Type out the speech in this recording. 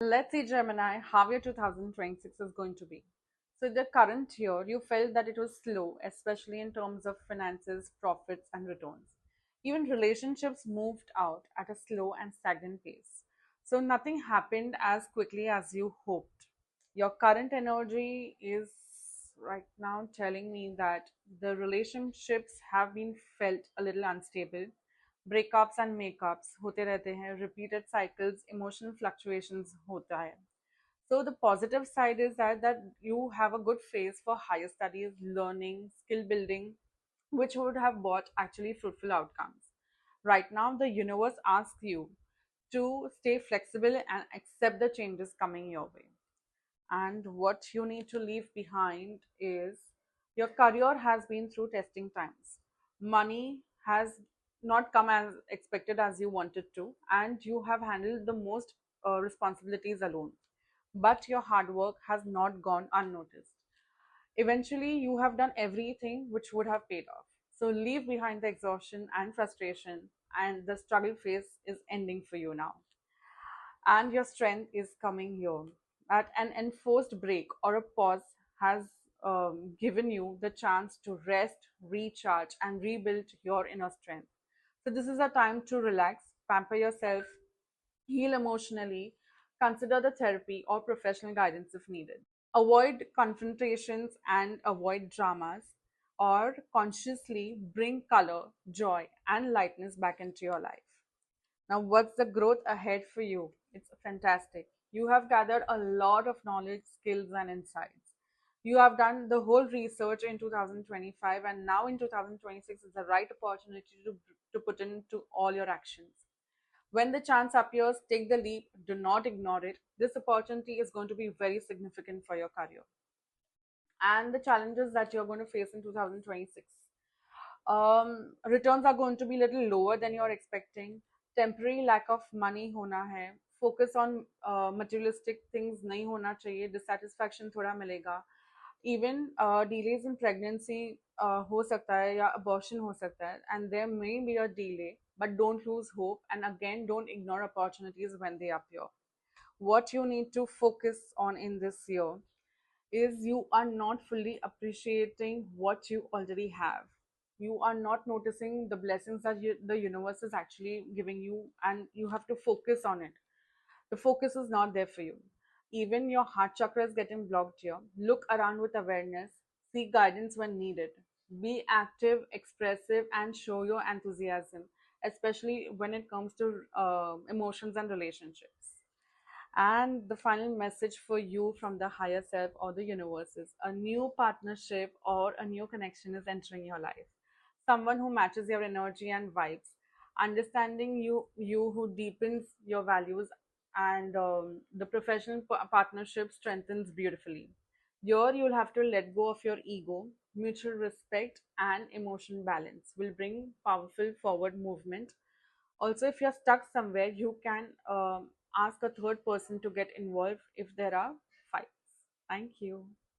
Let's see, Gemini, how your 2026 is going to be. So, the current year, you felt that it was slow, especially in terms of finances, profits, and returns. Even relationships moved out at a slow and stagnant pace. So, nothing happened as quickly as you hoped. Your current energy is right now telling me that the relationships have been felt a little unstable. Breakups and makeups होते रहते हैं, repeated cycles, emotional fluctuations होता है. So the positive side is that you have a good phase for higher studies, learning, skill building, which would have brought actually fruitful outcomes. Right now, the universe asks you to stay flexible and accept the changes coming your way. And what you need to leave behind is your career has been through testing times. Money has not come as expected as you wanted to, and you have handled the most responsibilities alone. But your hard work has not gone unnoticed. Eventually, you have done everything which would have paid off. So, leave behind the exhaustion and frustration, and the struggle phase is ending for you now, and your strength is coming here. At an enforced break or a pause has given you the chance to rest, recharge, and rebuild your inner strength. So, this is a time to relax, pamper yourself, heal emotionally, consider the therapy or professional guidance if needed. Avoid confrontations and avoid dramas, or consciously bring color, joy, and lightness back into your life. Now, what's the growth ahead for you? It's fantastic. You have gathered a lot of knowledge, skills, and insights. You have done the whole research in 2025, and now in 2026 is the right opportunity to put into all your actions. When the chance appears, take the leap, do not ignore it. This opportunity is going to be very significant for your career and the challenges that you're going to face in 2026. Returns are going to be a little lower than you're expecting. Temporary lack of money होना है. Focus on materialistic things नहीं होना चाहिए. Dissatisfaction थोड़ा मिलेगा. Even delays in pregnancy हो सकता है या abortion हो सकता है, and there may be a delay, but don't lose hope, and again don't ignore opportunities when they appear. What you need to focus on in this year is you are not fully appreciating what you already have. You are not noticing the blessings that the universe is actually giving you, and you have to focus on it. The focus is not there for you. Even your heart chakra is getting blocked here. Look around with awareness, seek guidance when needed. Be active, expressive, and show your enthusiasm, especially when it comes to emotions and relationships. And the final message for you from the higher self or the universe is a new partnership or a new connection is entering your life. Someone who matches your energy and vibes, understanding you who deepens your values, and the professional partnership strengthens beautifully. Here, you'll have to let go of your ego. Mutual respect and emotion balance will bring powerful forward movement. Also, if you're stuck somewhere, you can ask a third person to get involved if there are fights. Thank you.